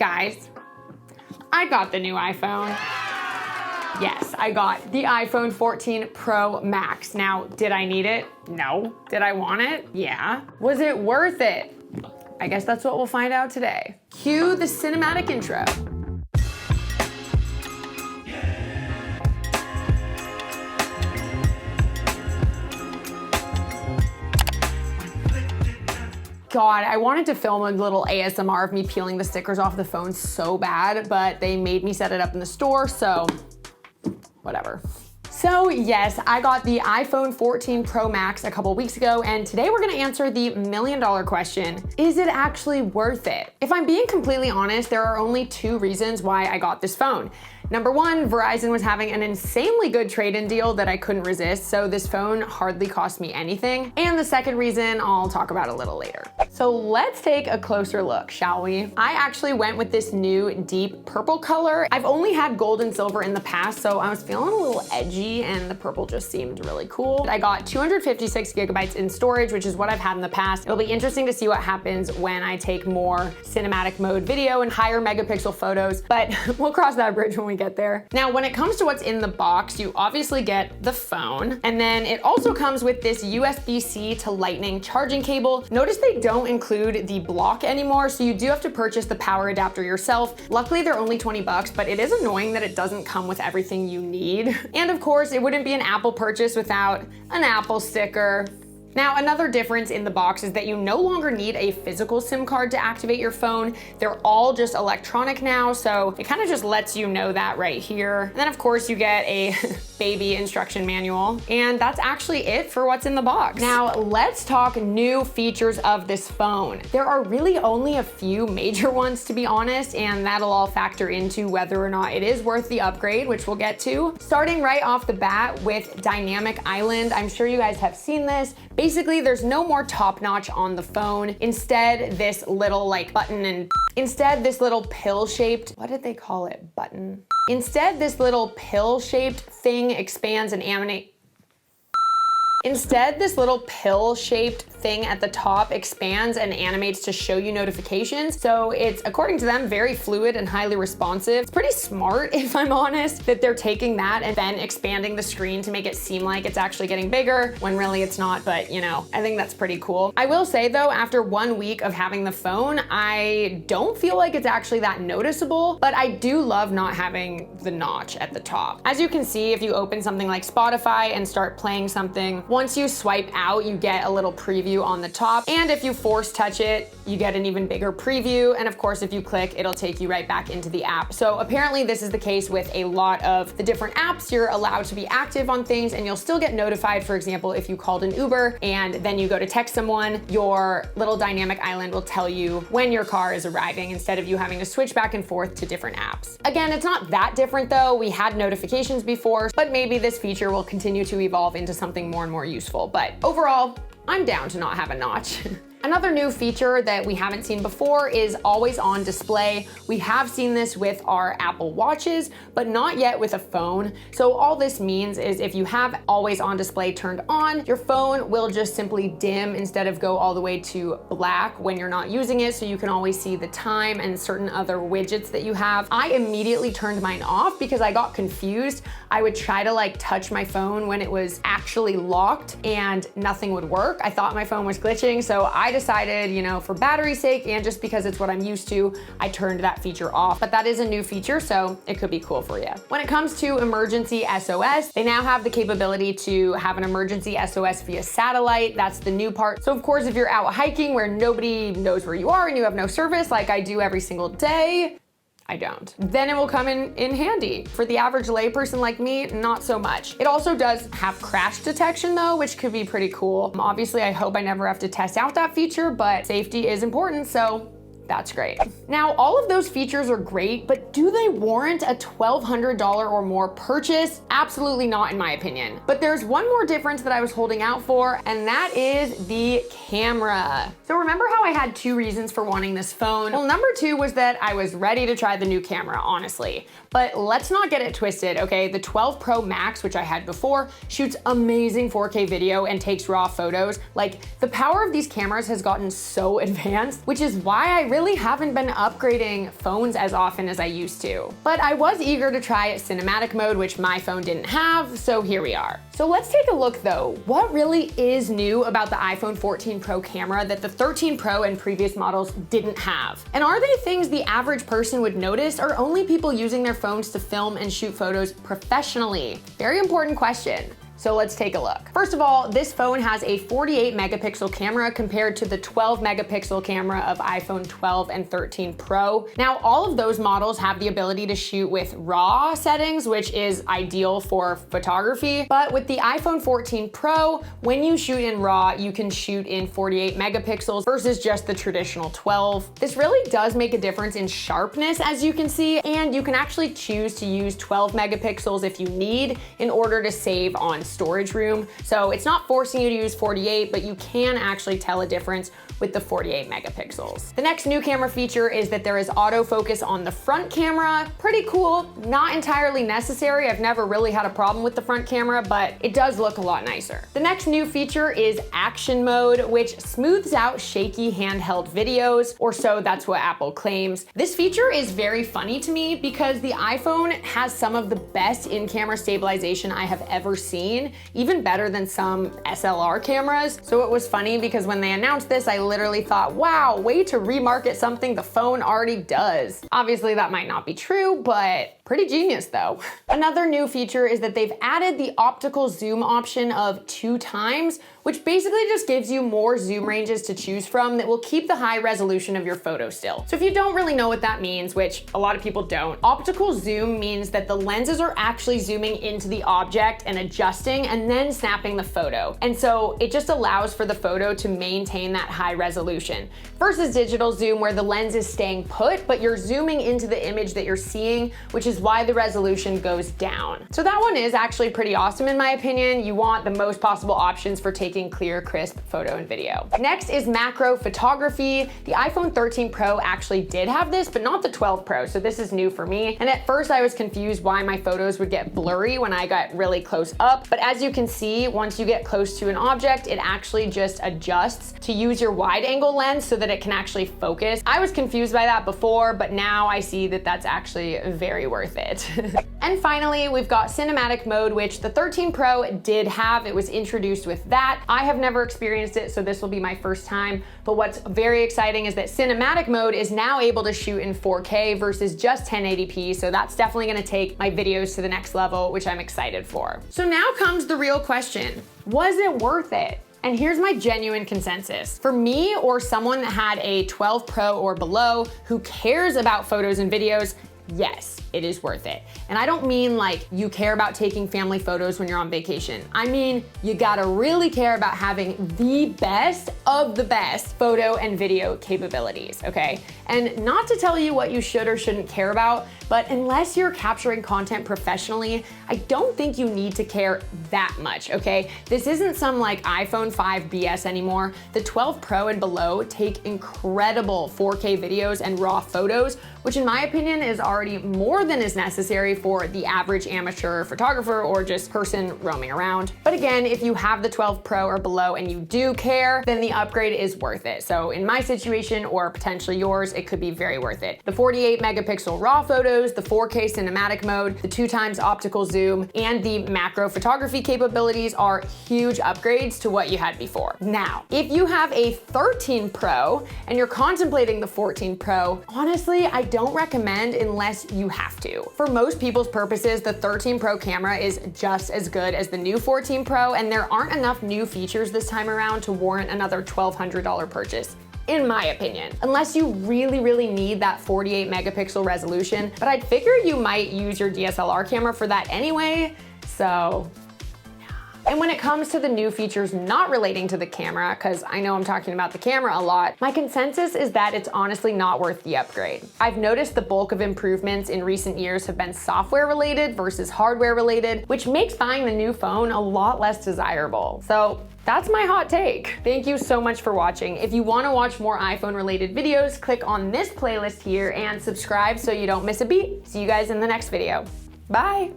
Guys, I got the new iPhone. Yes, I got the iPhone 14 Pro Max. Now, did I need it? No. Did I want it? Yeah. Was it worth it? I guess that's what we'll find out today. Cue the cinematic intro. God, I wanted to film a little ASMR of me peeling the stickers off the phone so bad, but they made me set it up in the store, so whatever. So yes, I got the iPhone 14 Pro Max a couple weeks ago, and today we're gonna answer the million-dollar question, is it actually worth it? If I'm being completely honest, there are only two reasons why I got this phone. Number one, Verizon was having an insanely good trade-in deal that I couldn't resist, so this phone hardly cost me anything. And the second reason I'll talk about a little later. So let's take a closer look, shall we? I actually went with this new deep purple color. I've only had gold and silver in the past, so I was feeling a little edgy and the purple just seemed really cool. I got 256 gigabytes in storage, which is what I've had in the past. It'll be interesting to see what happens when I take more cinematic mode video and higher megapixel photos, but we'll cross that bridge when we get there. Now, when it comes to what's in the box, you obviously get the phone, and then it also comes with this USB-C to Lightning charging cable. Notice they don't include the block anymore, so you do have to purchase the power adapter yourself. Luckily, they're only 20 bucks, but it is annoying that it doesn't come with everything you need. And of course, it wouldn't be an Apple purchase without an Apple sticker. Now, another difference in the box is that you no longer need a physical SIM card to activate your phone. They're all just electronic now, so it kind of just lets you know that right here. And then of course you get a baby instruction manual, and that's actually it for what's in the box. Now, let's talk new features of this phone. There are really only a few major ones, to be honest, and that'll all factor into whether or not it is worth the upgrade, which we'll get to. Starting right off the bat with Dynamic Island. I'm sure you guys have seen this. Basically, there's no more top notch on the phone. Instead, this little Instead, this little pill-shaped, what did they call it? Button? Instead, this little pill-shaped thing expands and Instead, this little pill-shaped thing at the top expands and animates to show you notifications. So it's, according to them, very fluid and highly responsive. It's pretty smart, if I'm honest, that they're taking that and then expanding the screen to make it seem like it's actually getting bigger when really it's not, but you know, I think that's pretty cool. I will say though, after 1 week of having the phone, I don't feel like it's actually that noticeable, but I do love not having the notch at the top. As you can see, if you open something like Spotify and start playing something, once you swipe out, you get a little preview on the top. And if you force touch it, you get an even bigger preview. And of course, if you click, it'll take you right back into the app. So apparently this is the case with a lot of the different apps. You're allowed to be active on things and you'll still get notified. For example, if you called an Uber and then you go to text someone, your little Dynamic Island will tell you when your car is arriving instead of you having to switch back and forth to different apps. Again, it's not that different though. We had notifications before, but maybe this feature will continue to evolve into something more and more useful. But overall, I'm down to not have a notch. Another new feature that we haven't seen before is always on display. We have seen this with our Apple Watches, but not yet with a phone. So all this means is if you have always on display turned on, your phone will just simply dim instead of go all the way to black when you're not using it, so you can always see the time and certain other widgets that you have. I immediately turned mine off because I got confused. I would try to like touch my phone when it was actually locked and nothing would work. I thought my phone was glitching, so I decided, you know, for battery's sake and just because it's what I'm used to, I turned that feature off. But that is a new feature, so it could be cool for you. When it comes to emergency SOS, they now have the capability to have an emergency SOS via satellite. That's the new part. So of course, if you're out hiking where nobody knows where you are and you have no service like I do every single day, I don't. Then it will come in handy. For the average layperson like me, not so much. It also does have crash detection though, which could be pretty cool. Obviously, I hope I never have to test out that feature, but safety is important, so that's great. Now, all of those features are great, but do they warrant a $1,200 or more purchase? Absolutely not, in my opinion. But there's one more difference that I was holding out for, and that is the camera. So remember how I had two reasons for wanting this phone? Well, number two was that I was ready to try the new camera, honestly. But let's not get it twisted, okay? The 12 Pro Max, which I had before, shoots amazing 4K video and takes raw photos. Like, the power of these cameras has gotten so advanced, which is why I really really haven't been upgrading phones as often as I used to. But I was eager to try cinematic mode, which my phone didn't have, so here we are. So let's take a look though. What really is new about the iPhone 14 Pro camera that the 13 Pro and previous models didn't have? And are they things the average person would notice, or only people using their phones to film and shoot photos professionally? Very important question. So let's take a look. First of all, this phone has a 48 megapixel camera compared to the 12 megapixel camera of iPhone 12 and 13 Pro. Now, all of those models have the ability to shoot with RAW settings, which is ideal for photography. But with the iPhone 14 Pro, when you shoot in RAW, you can shoot in 48 megapixels versus just the traditional 12. This really does make a difference in sharpness, as you can see, and you can actually choose to use 12 megapixels if you need in order to save on storage room. So it's not forcing you to use 48, but you can actually tell a difference with the 48 megapixels. The next new camera feature is that there is autofocus on the front camera. Pretty cool, not entirely necessary. I've never really had a problem with the front camera, but it does look a lot nicer. The next new feature is action mode, which smooths out shaky handheld videos, or so that's what Apple claims. This feature is very funny to me because the iPhone has some of the best in-camera stabilization I have ever seen, even better than some SLR cameras. So it was funny because when they announced this, I literally thought, wow, way to remarket something the phone already does. Obviously that might not be true, but pretty genius though. Another new feature is that they've added the optical zoom option of 2x, which basically just gives you more zoom ranges to choose from that will keep the high resolution of your photo still. So if you don't really know what that means, which a lot of people don't, optical zoom means that the lenses are actually zooming into the object and adjusting and then snapping the photo. And so it just allows for the photo to maintain that high resolution versus digital zoom where the lens is staying put, but you're zooming into the image that you're seeing, which is why the resolution goes down. So that one is actually pretty awesome in my opinion. You want the most possible options for taking clear, crisp photo and video. Next is macro photography. The iPhone 13 Pro actually did have this, but not the 12 Pro, so this is new for me. And at first I was confused why my photos would get blurry when I got really close up, but as you can see, once you get close to an object, it actually just adjusts to use your wide angle lens so that it can actually focus. I was confused by that before, but now I see that that's actually very worth it. And finally, we've got cinematic mode, which the 13 Pro did have. It was introduced with that. I have never experienced it, so this will be my first time. But what's very exciting is that cinematic mode is now able to shoot in 4K versus just 1080p. So that's definitely gonna take my videos to the next level, which I'm excited for. So now comes the real question. Was it worth it? And here's my genuine consensus. For me or someone that had a 12 Pro or below who cares about photos and videos, yes, it is worth it. And I don't mean like you care about taking family photos when you're on vacation. I mean, you gotta really care about having the best of the best photo and video capabilities, okay? And not to tell you what you should or shouldn't care about, but unless you're capturing content professionally, I don't think you need to care that much, okay? This isn't some like iPhone 5 BS anymore. The 12 Pro and below take incredible 4K videos and raw photos, which in my opinion is already more than is necessary for the average amateur photographer or just person roaming around. But again, if you have the 12 Pro or below and you do care, then the upgrade is worth it. So in my situation or potentially yours, it could be very worth it. The 48 megapixel raw photos, the 4K cinematic mode, the 2x optical zoom, and the macro photography capabilities are huge upgrades to what you had before. Now, if you have a 13 Pro and you're contemplating the 14 Pro, honestly, I don't recommend unless you have to. For most people's purposes, the 13 Pro camera is just as good as the new 14 Pro, and there aren't enough new features this time around to warrant another $1,200 purchase, in my opinion. Unless you really, really need that 48 megapixel resolution, but I'd figure you might use your DSLR camera for that anyway, so. And when it comes to the new features not relating to the camera, because I know I'm talking about the camera a lot, my consensus is that it's honestly not worth the upgrade. I've noticed the bulk of improvements in recent years have been software related versus hardware related, which makes buying the new phone a lot less desirable. So that's my hot take. Thank you so much for watching. If you want to watch more iPhone related videos, click on this playlist here and subscribe so you don't miss a beat. See you guys in the next video. Bye.